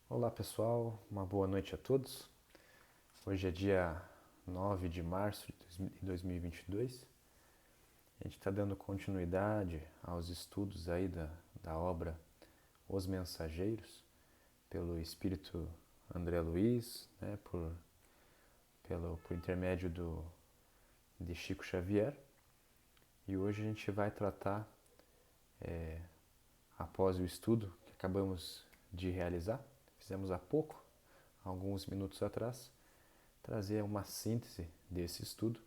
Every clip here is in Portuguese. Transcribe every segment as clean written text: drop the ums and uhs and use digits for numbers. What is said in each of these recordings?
Olá pessoal, uma boa noite a todos. Hoje é dia 9 de março de 2022. A gente está dando continuidade aos estudos aí da obra Os Mensageiros, pelo espírito André Luiz, né, por intermédio de Chico Xavier. E hoje a gente vai tratar, após o estudo que acabamos de realizar, fizemos há pouco, alguns minutos atrás, trazer uma síntese desse estudo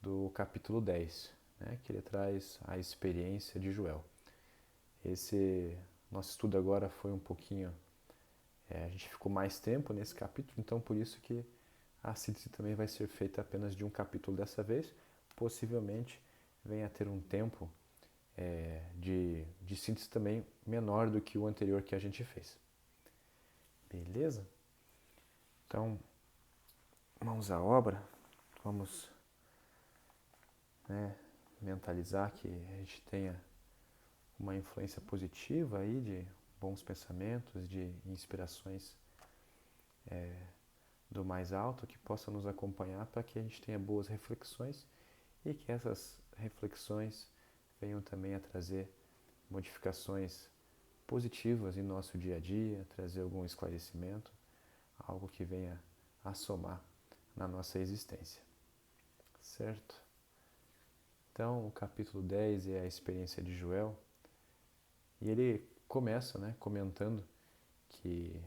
do capítulo 10, né, que ele traz a experiência de Joel. Esse nosso estudo agora foi um pouquinho, a gente ficou mais tempo nesse capítulo, então por isso que a síntese também vai ser feita apenas de um capítulo dessa vez, possivelmente venha a ter um tempo de síntese também menor do que o anterior que a gente fez. Beleza? Então, mãos à obra, vamos, né, mentalizar que a gente tenha uma influência positiva aí de bons pensamentos, de inspirações do mais alto que possa nos acompanhar para que a gente tenha boas reflexões e que essas reflexões venham também a trazer modificações positivas em nosso dia a dia, trazer algum esclarecimento, algo que venha a somar na nossa existência. Certo? Então, o capítulo 10 é a experiência de Joel, e ele começa, né, comentando que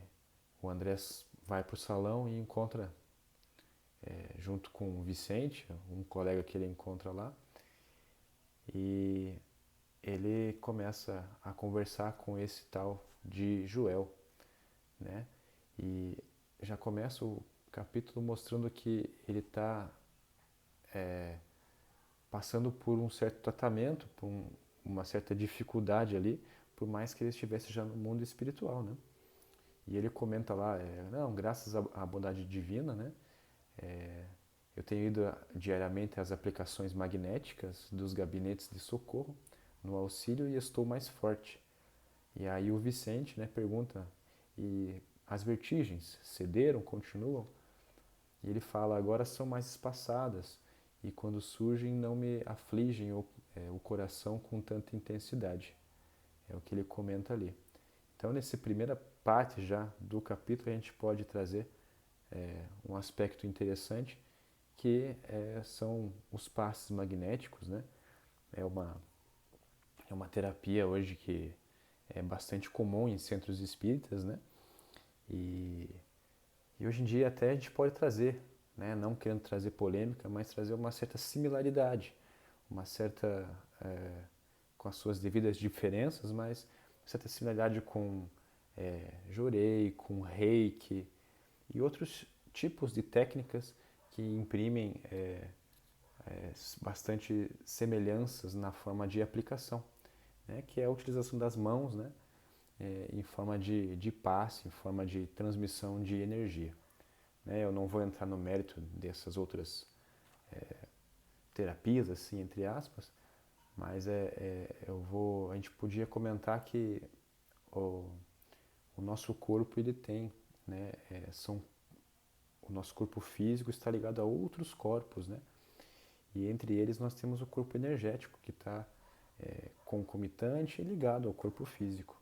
o André vai para o salão e encontra, junto com o Vicente, um colega que ele encontra lá, e ele começa a conversar com esse tal de Joel, né? E já começa o capítulo mostrando que ele está passando por um certo tratamento, por uma certa dificuldade ali, por mais que ele estivesse já no mundo espiritual, né? E ele comenta lá, não, graças à bondade divina, né? Eu tenho ido diariamente às aplicações magnéticas dos gabinetes de socorro no auxílio e estou mais forte. E aí o Vicente, né, pergunta, e as vertigens cederam, continuam? E ele fala, agora são mais espaçadas e quando surgem não me afligem o coração com tanta intensidade. É o que ele comenta ali. Então, nessa primeira parte já do capítulo, a gente pode trazer um aspecto interessante que são os passes magnéticos, né? É uma, é uma terapia hoje que é bastante comum em centros espíritas, né? E, e hoje em dia até a gente pode trazer, né? Não querendo trazer polêmica, mas trazer uma certa similaridade, uma certa, com as suas devidas diferenças, mas uma certa similaridade com Jorei, com Reiki e outros tipos de técnicas que imprimem bastante semelhanças na forma de aplicação, né, que é a utilização das mãos, né, em forma de passe, em forma de transmissão de energia. Né? Eu não vou entrar no mérito dessas outras terapias, assim, entre aspas, mas a gente podia comentar que o, o nosso corpo ele tem, né, o nosso corpo físico está ligado a outros corpos, né? E entre eles nós temos o corpo energético, que está concomitante e ligado ao corpo físico.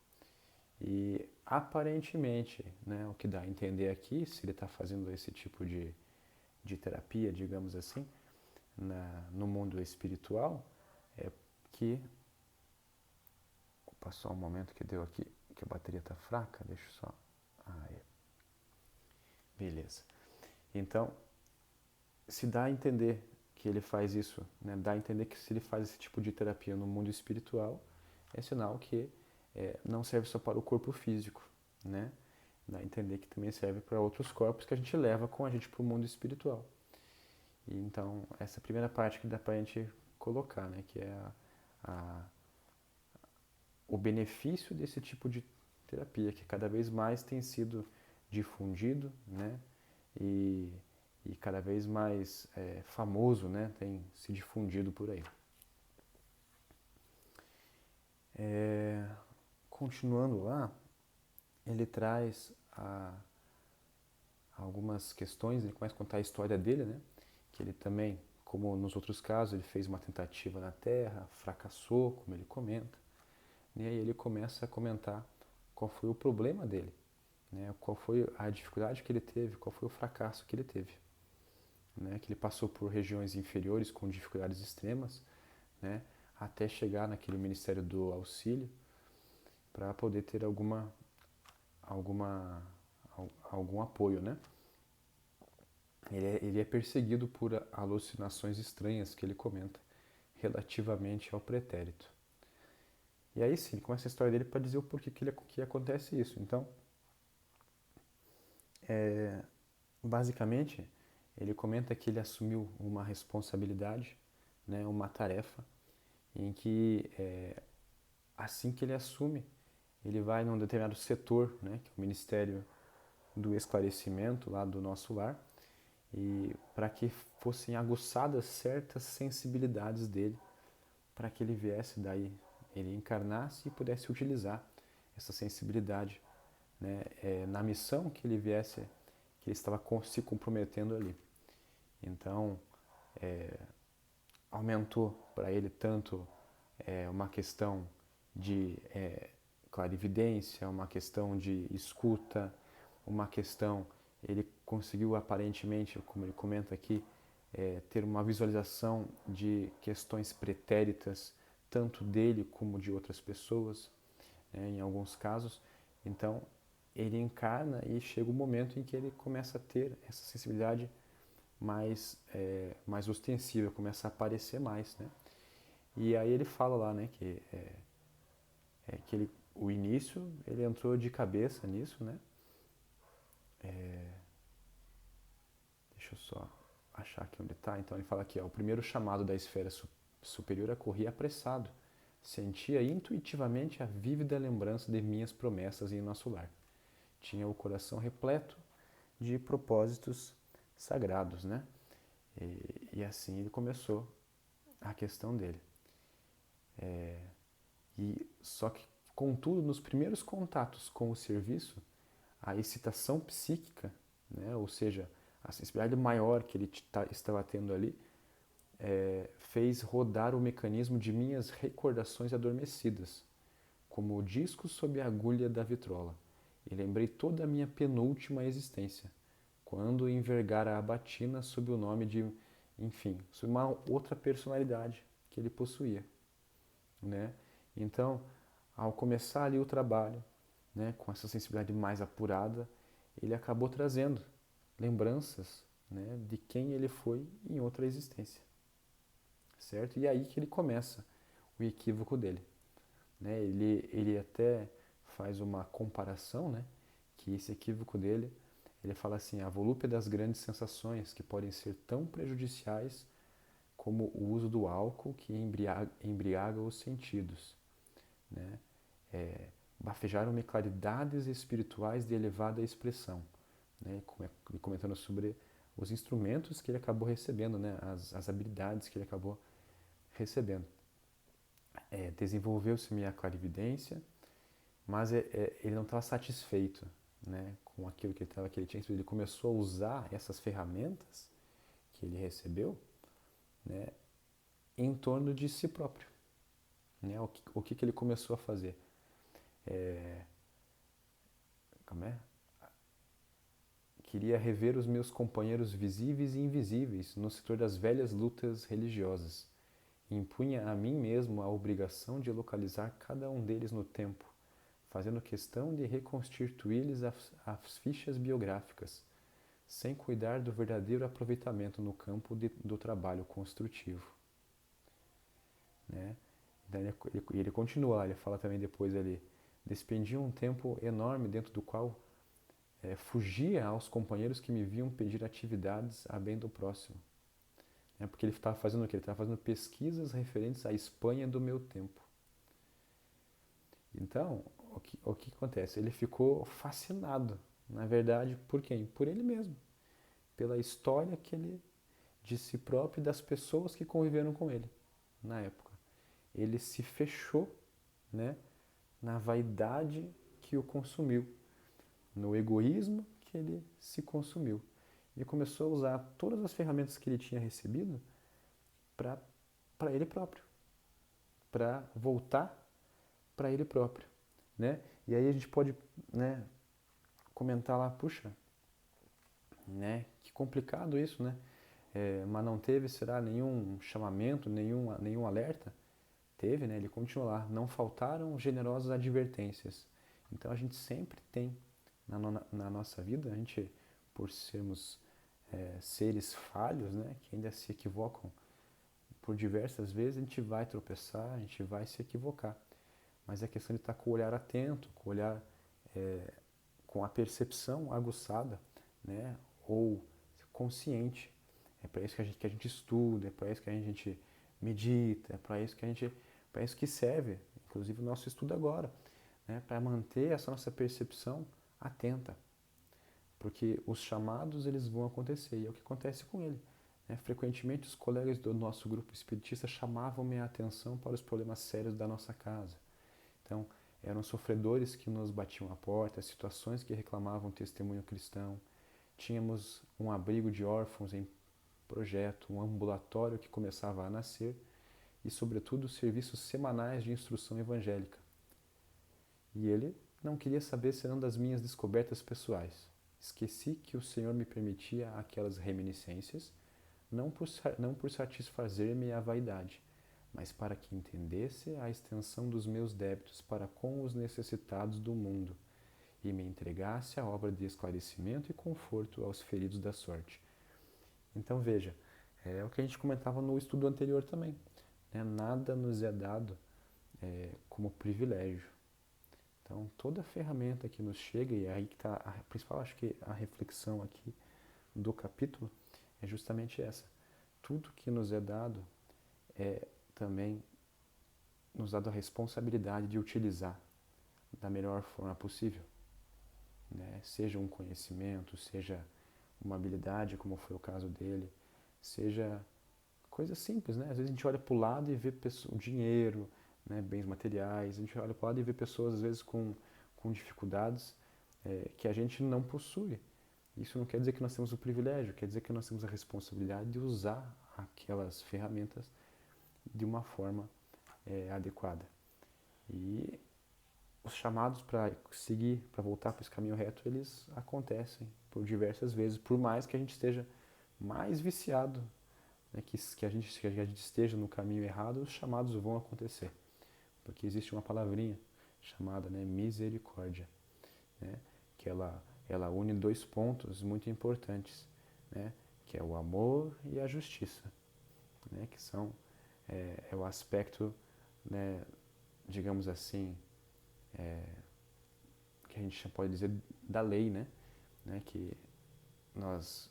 E aparentemente, né, o que dá a entender aqui, se ele está fazendo esse tipo de terapia, digamos assim, no mundo espiritual, é que. Opa, só um momento que deu aqui, que a bateria está fraca, deixa eu só. Ah, beleza. Então, se dá a entender que ele faz isso, né, dá a entender que se ele faz esse tipo de terapia no mundo espiritual, é sinal que não serve só para o corpo físico, né? Dá a entender que também serve para outros corpos que a gente leva com a gente para o mundo espiritual. E então, essa primeira parte que dá para a gente colocar, né, que é o benefício desse tipo de terapia, que cada vez mais tem sido difundido, né, e, e cada vez mais famoso, né, tem se difundido por aí. Continuando lá, ele traz algumas questões, ele começa a contar a história dele, né? Que ele também, como nos outros casos, ele fez uma tentativa na Terra, fracassou, como ele comenta. E aí ele começa a comentar qual foi o problema dele, né? Qual foi a dificuldade que ele teve, qual foi o fracasso que ele teve. Né? Que ele passou por regiões inferiores com dificuldades extremas, né? Até chegar naquele Ministério do Auxílio para poder ter algum apoio, né? Ele é perseguido por alucinações estranhas que ele comenta relativamente ao pretérito. E aí sim, ele começa a história dele para dizer o porquê que acontece isso. Então, basicamente, ele comenta que ele assumiu uma responsabilidade, né, uma tarefa, em que assim que ele assume, ele vai num determinado setor, né, que é o Ministério do Esclarecimento lá do nosso lar, e para que fossem aguçadas certas sensibilidades dele, para que ele viesse daí, ele encarnasse e pudesse utilizar essa sensibilidade, né, na missão que ele viesse, que ele estava se comprometendo ali. Então, aumentou para ele tanto uma questão de clarividência, uma questão de escuta, uma questão, ele conseguiu aparentemente, como ele comenta aqui, ter uma visualização de questões pretéritas, tanto dele como de outras pessoas, né, em alguns casos. Então, ele encarna e chega o momento em que ele começa a ter essa sensibilidade mais ostensiva, começa a aparecer mais, né? E aí ele fala lá, né, que o início, ele entrou de cabeça nisso, né? Deixa eu só achar aqui onde está. Então ele fala aqui, ó, o primeiro chamado da esfera superior acorria apressado. Sentia intuitivamente a vívida lembrança de minhas promessas em nosso lar. Tinha o coração repleto de propósitos sagrados, né? E assim ele começou a questão dele. Só que, contudo, nos primeiros contatos com o serviço, a excitação psíquica, né, ou seja, a sensibilidade maior que ele estava tendo ali, fez rodar o mecanismo de minhas recordações adormecidas, como o disco sob a agulha da vitrola, e lembrei toda a minha penúltima existência, quando envergara a batina sob o nome de, enfim, sob uma outra personalidade que ele possuía, né? Então, ao começar ali o trabalho, né, com essa sensibilidade mais apurada, ele acabou trazendo lembranças, né, de quem ele foi em outra existência, certo? E aí que ele começa o equívoco dele, né? Ele até faz uma comparação, né, que esse equívoco dele, ele fala assim, a volúpia das grandes sensações que podem ser tão prejudiciais como o uso do álcool que embriaga os sentidos, né? Bafejaram-me claridades espirituais de elevada expressão, né? Comentando sobre os instrumentos que ele acabou recebendo, né? As habilidades que ele acabou recebendo. Desenvolveu-se minha clarividência, mas ele não estava satisfeito, né, com aquilo que ele tinha. Ele começou a usar essas ferramentas que ele recebeu, né, em torno de si próprio. Né? O que ele começou a fazer? Como é? Queria rever os meus companheiros visíveis e invisíveis no setor das velhas lutas religiosas. E impunha a mim mesmo a obrigação de localizar cada um deles no tempo, fazendo questão de reconstituir-lhes as fichas biográficas, sem cuidar do verdadeiro aproveitamento no campo do trabalho construtivo. Né? Então ele continua, ele fala também depois ali, despendia um tempo enorme dentro do qual fugia aos companheiros que me viam pedir atividades a bem do próximo. Porque ele estava fazendo o quê? Ele estava fazendo pesquisas referentes à Espanha do meu tempo. Então, o que acontece? Ele ficou fascinado, na verdade, por quem? Por ele mesmo. Pela história que ele, de si próprio e das pessoas que conviveram com ele na época. Ele se fechou, né, na vaidade que o consumiu. no egoísmo que ele se consumiu. Ele começou a usar todas as ferramentas que ele tinha recebido para ele próprio, para voltar para ele próprio, né? E aí a gente pode, né, comentar lá, puxa, né, que complicado isso, né? Mas não teve, será, nenhum chamamento, nenhum alerta? Teve, né? Ele continua lá. Não faltaram generosas advertências. Então a gente sempre tem na nossa vida, a gente, por sermos seres falhos, né, que ainda se equivocam por diversas vezes, a gente vai tropeçar, a gente vai se equivocar. Mas é questão de estar com o olhar atento, com o olhar, com a percepção aguçada, né, ou consciente. É para isso que a gente estuda, é para isso que a gente medita, é para isso que serve, inclusive o nosso estudo agora, né, para manter essa nossa percepção atenta, porque os chamados eles vão acontecer e é o que acontece com ele. Né? Frequentemente os colegas do nosso grupo espiritista chamavam minha atenção para os problemas sérios da nossa casa. Então eram sofredores que nos batiam à porta, situações que reclamavam testemunho cristão. Tínhamos um abrigo de órfãos em projeto, um ambulatório que começava a nascer e, sobretudo, serviços semanais de instrução evangélica. E ele não queria saber senão das minhas descobertas pessoais. Esqueci que o Senhor me permitia aquelas reminiscências, não por satisfazer-me a vaidade, mas para que entendesse a extensão dos meus débitos para com os necessitados do mundo e me entregasse a obra de esclarecimento e conforto aos feridos da sorte. Então veja, é o que a gente comentava no estudo anterior também. Né? Nada nos é dado como privilégio. Então toda ferramenta que nos chega, e aí que está a principal, acho que a reflexão aqui do capítulo, é justamente essa. Tudo que nos é dado é também nos dado a responsabilidade de utilizar da melhor forma possível. Né? Seja um conhecimento, seja uma habilidade, como foi o caso dele, seja coisas simples, né? Às vezes a gente olha para o lado e vê o dinheiro, né? Bens materiais, a gente olha para o lado e vê pessoas, às vezes, com dificuldades que a gente não possui. Isso não quer dizer que nós temos o privilégio, quer dizer que nós temos a responsabilidade de usar aquelas ferramentas de uma forma adequada. E os chamados para seguir, para voltar para esse caminho reto, eles acontecem por diversas vezes, por mais que a gente esteja mais viciado, né, que a gente esteja no caminho errado, os chamados vão acontecer, porque existe uma palavrinha chamada, né, misericórdia, né, que ela une dois pontos muito importantes, né, que é o amor e a justiça, né, que são o aspecto, né, digamos assim, que a gente pode dizer da lei, né, que nós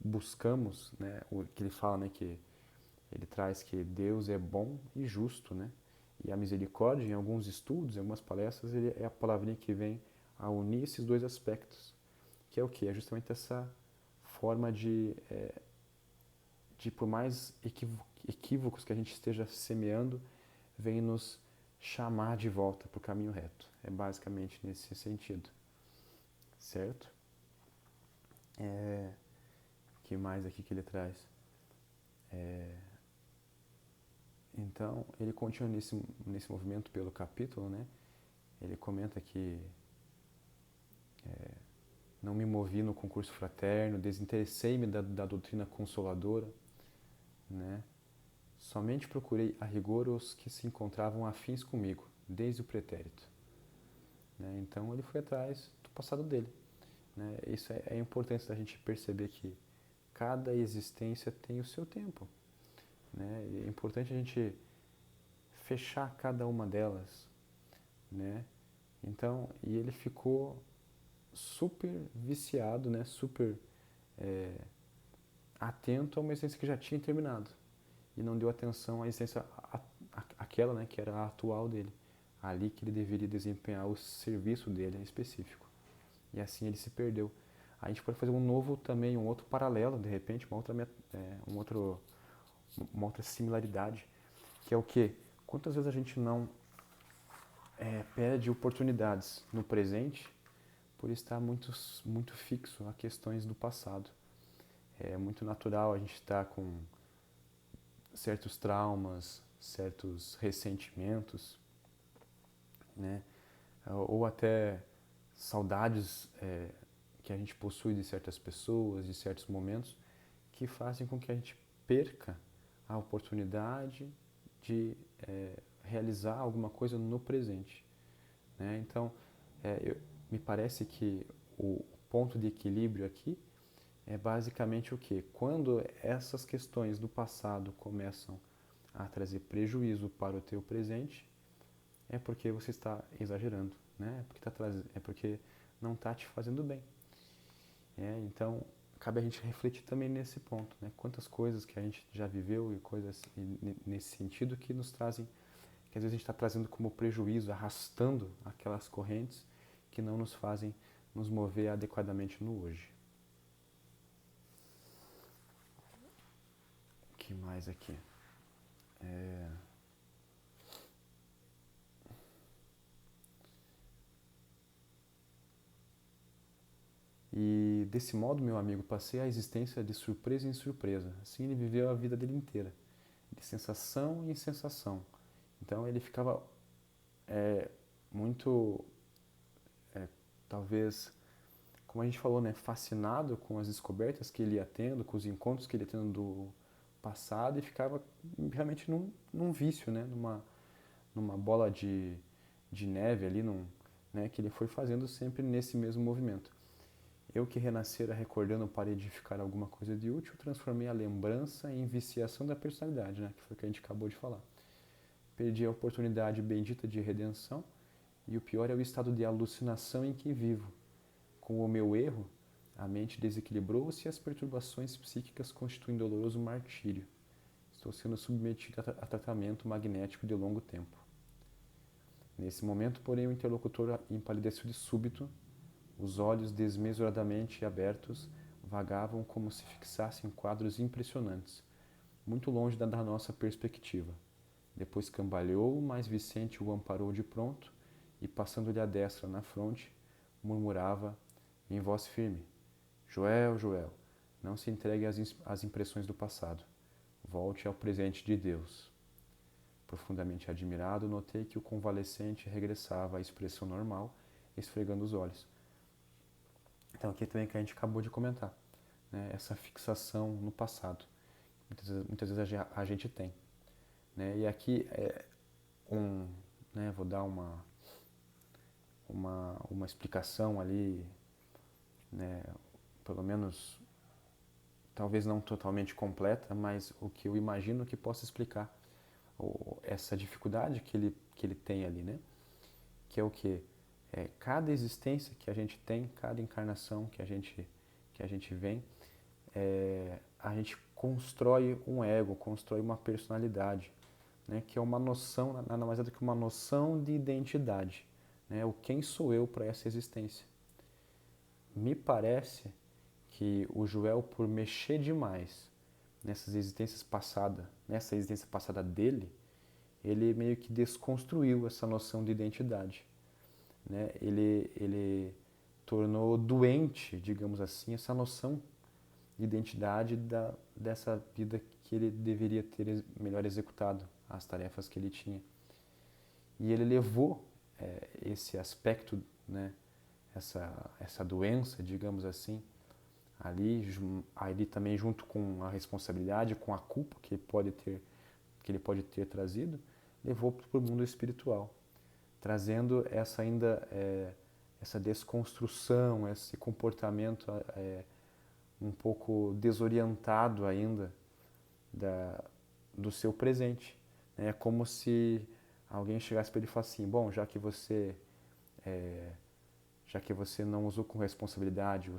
buscamos, né, o que ele fala, né, que ele traz que Deus é bom e justo, né, e a misericórdia, em alguns estudos, em algumas palestras, ele é a palavrinha que vem a unir esses dois aspectos, que é o que? É justamente essa forma de por mais equívocos que a gente esteja semeando, vem nos chamar de volta para o caminho reto. É basicamente nesse sentido, certo? Que mais aqui que ele traz? Então, ele continua nesse movimento pelo capítulo, né? Ele comenta que não me movi no concurso fraterno, desinteressei-me da doutrina consoladora, né? Somente procurei a rigor os que se encontravam afins comigo, desde o pretérito. Né? Então, ele foi atrás do passado dele. Né? Isso é importante da gente perceber que cada existência tem o seu tempo. Né? E é importante a gente fechar cada uma delas. Né? Então, e ele ficou super viciado, né? Super atento a uma existência que já tinha terminado. E não deu atenção à existência aquela, né, que era a atual dele. Ali que ele deveria desempenhar o serviço dele em específico. E assim ele se perdeu. A gente pode fazer um outro paralelo, de repente, uma outra similaridade, que é o quê? Quantas vezes a gente não perde oportunidades no presente por estar muito fixo a questões do passado. É muito natural a gente estar com certos traumas, certos ressentimentos, né? Ou até saudades que a gente possui de certas pessoas, de certos momentos, que fazem com que a gente perca a oportunidade de realizar alguma coisa no presente, né? Então, me parece que o ponto de equilíbrio aqui é basicamente o quê? Quando essas questões do passado começam a trazer prejuízo para o teu presente, é porque você está exagerando, né? É porque não está te fazendo bem. Então, cabe a gente refletir também nesse ponto, né? Quantas coisas que a gente já viveu e coisas nesse sentido que nos trazem, que às vezes a gente está trazendo como prejuízo, arrastando aquelas correntes que não nos fazem nos mover adequadamente no hoje. O que mais aqui? E desse modo, meu amigo, passei a existência de surpresa em surpresa. Assim ele viveu a vida dele inteira, de sensação em sensação. Então ele ficava muito, talvez, como a gente falou, né, fascinado com as descobertas que ele ia tendo, com os encontros que ele ia tendo do passado, e ficava realmente num vício, né, numa bola de neve ali, né, que ele foi fazendo sempre nesse mesmo movimento. Eu que renascera recordando para edificar alguma coisa de útil, transformei a lembrança em viciação da personalidade, né, que foi o que a gente acabou de falar. Perdi a oportunidade bendita de redenção, e o pior é o estado de alucinação em que vivo. Com o meu erro, a mente desequilibrou-se e as perturbações psíquicas constituem doloroso martírio. Estou sendo submetido a tratamento magnético de longo tempo. Nesse momento, porém, o interlocutor empalideceu de súbito, os olhos desmesuradamente abertos vagavam como se fixassem quadros impressionantes, muito longe da nossa perspectiva. Depois cambaleou, mas Vicente o amparou de pronto e, passando-lhe a destra na fronte, murmurava em voz firme: Joel, Joel, não se entregue às impressões do passado. Volte ao presente de Deus. Profundamente admirado, notei que o convalescente regressava à expressão normal, esfregando os olhos. Então aqui também que a gente acabou de comentar, né? Essa fixação no passado. Muitas vezes a gente tem. Né? E aqui vou dar uma explicação ali, né? Pelo menos, talvez não totalmente completa, mas o que eu imagino que possa explicar essa dificuldade que ele tem ali, né? Que é o quê? Cada existência que a gente tem, cada encarnação que a gente vem, a gente constrói um ego, constrói uma personalidade, né? Que é uma noção, nada mais é do que uma noção de identidade, né? O quem sou eu para essa existência. Me parece que o Joel, por mexer demais nessa existência passada dele, ele meio que desconstruiu essa noção de identidade, né? Ele tornou doente, digamos assim, essa noção de identidade dessa vida que ele deveria ter melhor executado, as tarefas que ele tinha. E ele levou esse aspecto, né, essa doença, digamos assim, ali também junto com a responsabilidade, com a culpa que ele pode ter trazido, levou para o mundo espiritual, trazendo essa desconstrução, esse comportamento um pouco desorientado ainda do seu presente. É como se alguém chegasse para ele e falasse assim: bom, já que você não usou com responsabilidade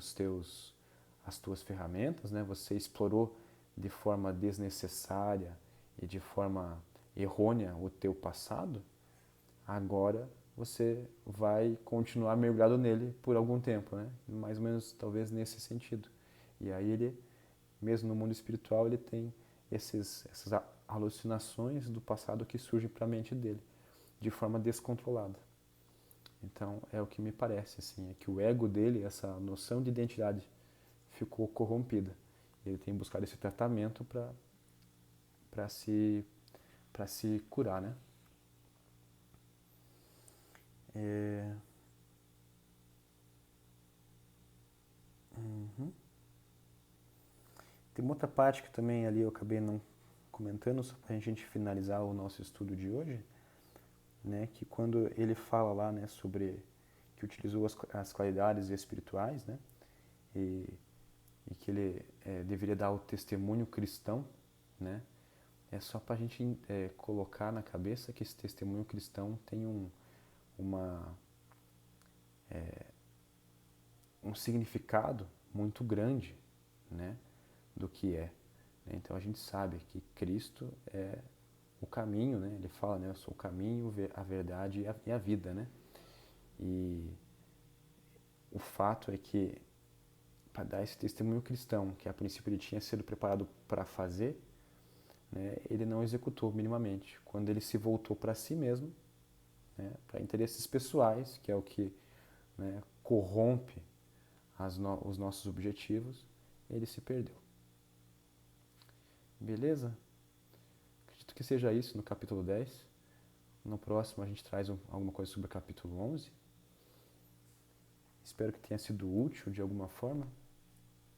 as tuas ferramentas, né? Você explorou de forma desnecessária e de forma errônea o teu passado, agora você vai continuar mergulhado nele por algum tempo, né? Mais ou menos talvez nesse sentido. E aí ele, mesmo no mundo espiritual, ele tem essas alucinações do passado que surgem para a mente dele de forma descontrolada. Então é o que me parece, assim, é que o ego dele, essa noção de identidade, ficou corrompida. Ele tem buscado esse tratamento para se para se curar, né? É... Uhum. Tem uma outra parte que também ali eu acabei não comentando, só para a gente finalizar o nosso estudo de hoje, né? Que quando ele fala lá, né, sobre que utilizou as qualidades espirituais, né? E, e que ele deveria dar o testemunho cristão, né? É só para a gente colocar na cabeça que esse testemunho cristão tem uma, um significado muito grande, né, do que é. Então a gente sabe que Cristo é o caminho, né? Ele fala, né, eu sou o caminho, a verdade e a vida, né? E o fato é que para dar esse testemunho cristão, que a princípio ele tinha sido preparado para fazer, né, ele não executou minimamente. Quando ele se voltou para si mesmo, né, para interesses pessoais, que é o que, né, corrompe os nossos objetivos, ele se perdeu. Beleza? Acredito que seja isso no capítulo 10. No próximo a gente traz alguma coisa sobre o capítulo 11. Espero que tenha sido útil de alguma forma,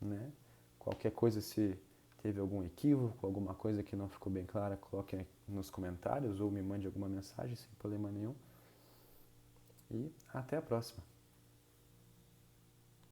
né? Qualquer coisa, se teve algum equívoco, alguma coisa que não ficou bem clara, coloque nos comentários ou me mande alguma mensagem sem problema nenhum. E até a próxima.